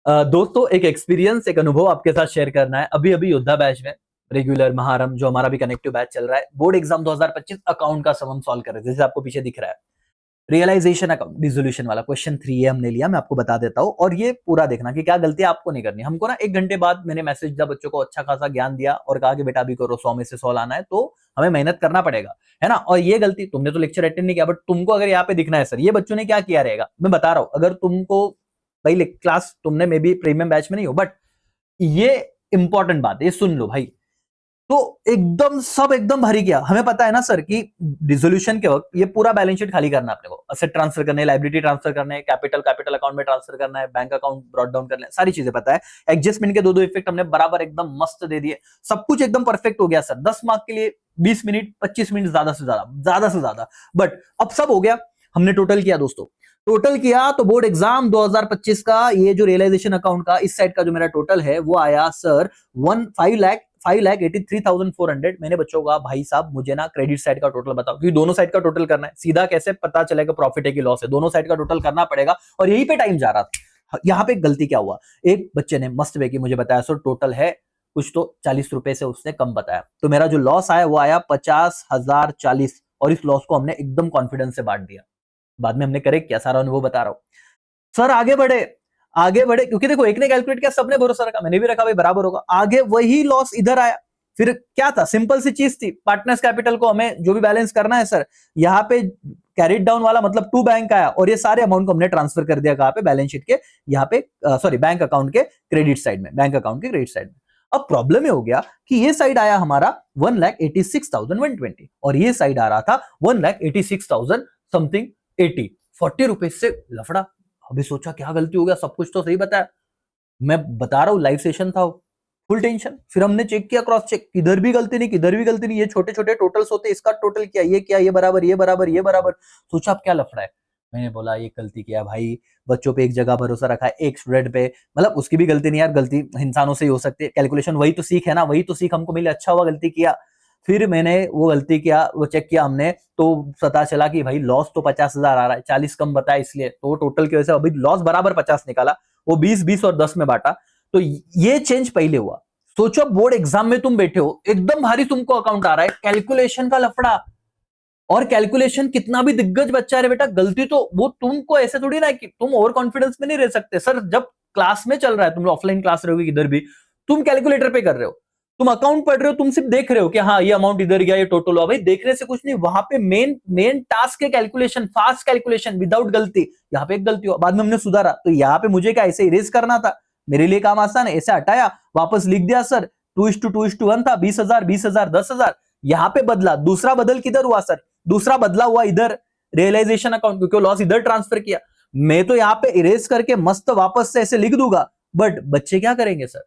दोस्तों एक एक्सपीरियंस एक अनुभव आपके साथ शेयर करना है। अभी अभी योद्धा बैच में रेगुलर महारम जो हमारा भी कनेक्टिव बैच चल रहा है, बोर्ड एग्जाम 2025 अकाउंट का सम हम सॉल्व कर रहे थे, जैसे आपको पीछे दिख रहा है। रियलाइजेशन अकाउंट डिसोल्यूशन वाला क्वेश्चन 3 ये हमने लिया, मैं आपको बता देता हूं और ये पूरा देखना कि क्या गलतियां आपको नहीं करनी। हमको ना 1 घंटे बाद मैंने मैसेज दिया, बच्चों को अच्छा खासा ज्ञान दिया और कहा कि बेटा अभी करो, 100 में से 100 लाना है तो हमें मेहनत करना पड़ेगा, है ना। और ये गलती तुमने तो लेक्चर अटेंड नहीं किया, बट तुमको अगर यहाँ पे दिखना है सर ये बच्चों ने क्या किया रहेगा, मैं बता रहा हूं। अगर तुमको भाई क्लास तुमने मे बी प्रीमियम बैच में नहीं हो, बट ये इंपॉर्टेंट बात है, ये सुन लो भाई। तो एकदम सब एकदम भारी किया। हमें पता है ना सर कि डिसोल्यूशन के वक्त ये पूरा बैलेंस शीट खाली करना है अपने को, असेट ट्रांसफर करने, लाइबिलिटी ट्रांसफर करना है, कैपिटल अकाउंट में ट्रांसफर करना है, बैंक अकाउंट ब्रॉट डाउन करना है, सारी चीजें पता है। एडजस्टमेंट के दो इफेक्ट हमने बराबर एकदम मस्त दे दिए, सब कुछ एकदम परफेक्ट हो गया सर। 10 मार्क के लिए 20 मिनट 25 मिनट ज्यादा से ज्यादा, बट अब सब हो गया। हमने टोटल किया दोस्तों, टोटल किया तो बोर्ड एग्जाम 2025 का ये जो रियलाइजेशन अकाउंट का इस साइड का जो मेरा टोटल है वो आया सर 5,83,400। मैंने बच्चों का भाई साहब मुझे ना क्रेडिट साइड का टोटल बताओ, क्योंकि दोनों साइड का टोटल करना है, सीधा कैसे पता चलेगा प्रॉफिट है कि लॉस है, दोनों साइड का टोटल करना पड़ेगा। और यहीं पे टाइम जा रहा था। यहाँ पे गलती क्या हुआ, एक बच्चे ने मस्त वे की मुझे बताया सर टोटल है कुछ तो 40 रुपए से उसने कम बताया, तो मेरा जो लॉस आया वो आया 50,040 और इस लॉस को हमने एकदम कॉन्फिडेंस से बांट दिया। बाद में हमने करेक्ट किया, सारा अनुभव बता रहा हूं सर। आगे बढ़े क्योंकि देखो एक ने कैलकुलेट किया, सबने भरोसा रखा, मैंने भी रखा भाई बराबर होगा। आगे वही लॉस इधर आया। फिर क्या था, सिंपल सी चीज थी, पार्टनर्स कैपिटल को हमें जो भी बैलेंस करना है सर, यहाँ पे कैरिड डाउन वाला मतलब टू बैंक आया और ये सारे अमाउंट को हमने ट्रांसफर कर दिया कहां पे, बैलेंस शीट के यहाँ पे, सॉरी बैंक अकाउंट के क्रेडिट साइड में, बैंक अकाउंट के क्रेडिट साइड में। अब प्रॉब्लम ये हो गया कि ये साइड आया हमारा 1,86,120 और ये साइड आ रहा था 1,86,000 समथिंग 80, 40 रुपए से लफड़ा। अभी सोचा क्या गलती हो गया, सब कुछ तो सही बताया, मैं बता रहा हूँ लाइव सेशन था, फुल टेंशन। फिर हमने चेक किया, क्रॉस चेक, किधर भी गलती नहीं, किधर भी गलती नहीं, ये छोटे छोटे टोटल्स होते, इसका टोटल किया, ये बराबर, ये बराबर, ये बराबर। सोचा अब क्या लफड़ा है। मैंने बोला ये गलती किया भाई, बच्चों पे एक जगह भरोसा रखा है, एक स्टूडेंट पे, मतलब उसकी भी गलती नहीं यार, गलती इंसानों से ही हो सकती है, कैलकुलेशन वही तो सीख है ना, वही तो सीख हमको मिले, अच्छा हुआ गलती किया। फिर मैंने वो गलती किया, वो चेक किया हमने, तो पता चला कि भाई लॉस तो 50,000 आ रहा है, 40 कम बताया इसलिए, तो टोटल की वजह से अभी लॉस बराबर 50 निकाला, वो 20 और 10 में बांटा। तो ये चेंज पहले हुआ। सोचो बोर्ड एग्जाम में तुम बैठे हो, एकदम भारी तुमको अकाउंट आ रहा है, कैलकुलेशन का लफड़ा। और कैलकुलेशन कितना भी दिग्गज बच्चा है बेटा, गलती तो वो तुमको ऐसे थोड़ी ना कि तुम ओवर कॉन्फिडेंस में नहीं रह सकते सर। जब क्लास में चल रहा है, तुम ऑफलाइन क्लास रहोगे किधर भी, तुम कैलकुलेटर पे कर रहे हो, तुम अकाउंट पढ़ रहे हो, तुम सिर्फ देख रहे हो कि हाँ ये अमाउंट इधर गया, ये टोटल हुआ। भाई देखने से कुछ नहीं, वहां पे मेन टास्क है कैलकुलेशन, फास्ट कैलकुलेशन विदाउट गलती। यहाँ पे एक गलती हुआ, बाद में हमने सुधारा, तो यहाँ पे मुझे क्या ऐसे इरेज करना था, मेरे लिए काम आसान है, ऐसे हटाया, वापस लिख दिया सर 2:2:1 था, 20,000 20,000 10,000। यहाँ पे बदला, दूसरा बदल किधर हुआ सर, दूसरा बदला हुआ इधर रियलाइजेशन अकाउंट, क्योंकि लॉस इधर ट्रांसफर किया। मैं तो यहाँ पे इरेज करके मस्त वापस से ऐसे लिख दूंगा, बट बच्चे क्या करेंगे सर,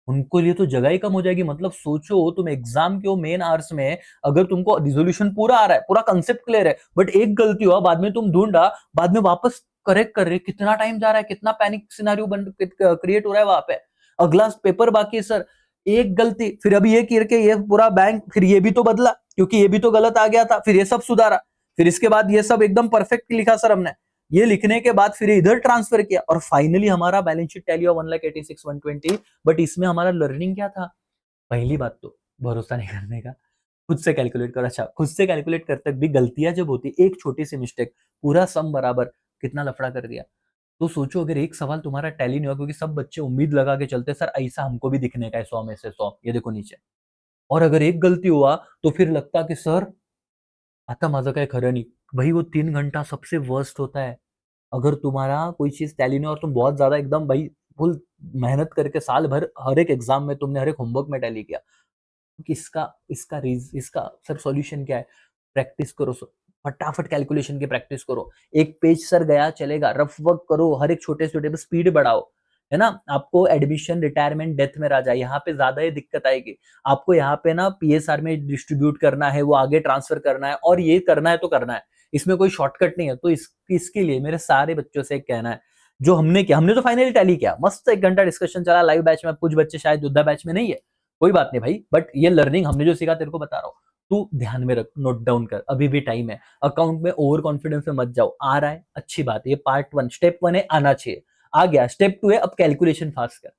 उनको लिए तो जगह ही कम हो जाएगी। मतलब सोचो तुम एग्जाम के मेन आवर्स में, अगर तुमको रिजोल्यूशन पूरा आ रहा है, पूरा कंसेप्ट क्लियर है, बट एक गलती हुआ, बाद में तुम ढूंढा, बाद में वापस करेक्ट कर रहे, कितना टाइम जा रहा है, कितना पैनिक सिनेरियो क्रिएट हो रहा है वहां पे। अगला पेपर बाकी है सर, एक गलती, फिर अभी ये करके ये पूरा बैंक, फिर ये भी तो बदला क्योंकि ये भी तो गलत आ गया था, फिर ये सब सुधारा, फिर इसके बाद ये सब एकदम परफेक्ट लिखा सर हमने। ये लिखने के बाद फिर इधर ट्रांसफर किया और फाइनली हमारा बैलेंस शीट टैली हुआ 1,86,120। बट इसमें हमारा लर्निंग क्या था, पहली बात तो भरोसा नहीं करने का, खुद से कैलकुलेट करो। अच्छा, खुद से कैलकुलेट करते भी गलतियां जब होती, एक छोटी सी मिस्टेक पूरा सम बराबर कितना लफड़ा कर दिया। तो सोचो अगर एक सवाल तुम्हारा टैली नहीं हुआ, क्योंकि सब बच्चे उम्मीद लगा के चलते सर ऐसा हमको भी दिखने का है 100 में से 100, ये देखो नीचे, और अगर एक गलती हुआ तो फिर लगता कि सर आता माझं काय खरं नहीं। भाई वो 3 घंटा सबसे वर्स्ट होता है, अगर तुम्हारा कोई चीज टैली नहीं और तुम बहुत ज्यादा एकदम भाई फुल मेहनत करके साल भर हर एक एग्जाम में तुमने हर एक होमवर्क में टैली किया, कि इसका सर सॉल्यूशन क्या है, प्रैक्टिस करो सर, फटाफट कैलकुलेशन की प्रैक्टिस करो। एक पेज सर गया चलेगा, रफ वर्क करो, हर एक छोटे छोटे स्पीड बढ़ाओ, है ना। आपको एडमिशन रिटायरमेंट डेथ में राजा, यहाँ पे ज्यादा ही दिक्कत आएगी। आपको यहाँ पे ना पीएसआर में डिस्ट्रीब्यूट करना है, वो आगे ट्रांसफर करना है, और ये करना है तो करना है, इसमें कोई शॉर्टकट नहीं है। तो इसके लिए मेरे सारे बच्चों से एक कहना है, जो हमने किया, हमने तो फाइनली टैली किया, मस्त 1 घंटा डिस्कशन चला लाइव बैच में, कुछ बच्चे शायद योद्धा बैच में नहीं है, कोई बात नहीं भाई, बट ये लर्निंग हमने जो सीखा तेरे को बता रहा हूँ, तू ध्यान में रख, नोट डाउन कर, अभी भी टाइम है। अकाउंट में ओवर कॉन्फिडेंस में मत जाओ, आ रहा है अच्छी बात है, ये पार्ट 1 स्टेप 1 है, आना चाहिए। आ गया। स्टेप 2 है अब कैलकुलेशन फास्ट कर,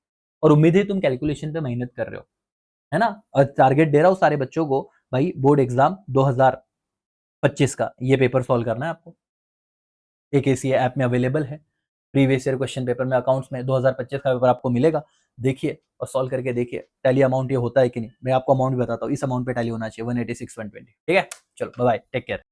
और उम्मीद है तुम कैलकुलेशन पे मेहनत कर रहे हो, है ना। और टारगेट दे रहा हूं सारे बच्चों को, भाई बोर्ड एग्जाम 2025 का ये पेपर सॉल्व करना है आपको। AKCA ऐप में अवेलेबल है, प्रीवियस ईयर क्वेश्चन पेपर में अकाउंट्स में 2025 का पेपर आपको मिलेगा। देखिए और सॉल्व करके देखिए टैली अमाउंट ये होता है कि नहीं। मैं आपको अमाउंट भी बताता हूँ, इस अमाउंट पे टैली होना चाहिए 186 120। ठीक है, चलो बाय बाय, टेक केयर।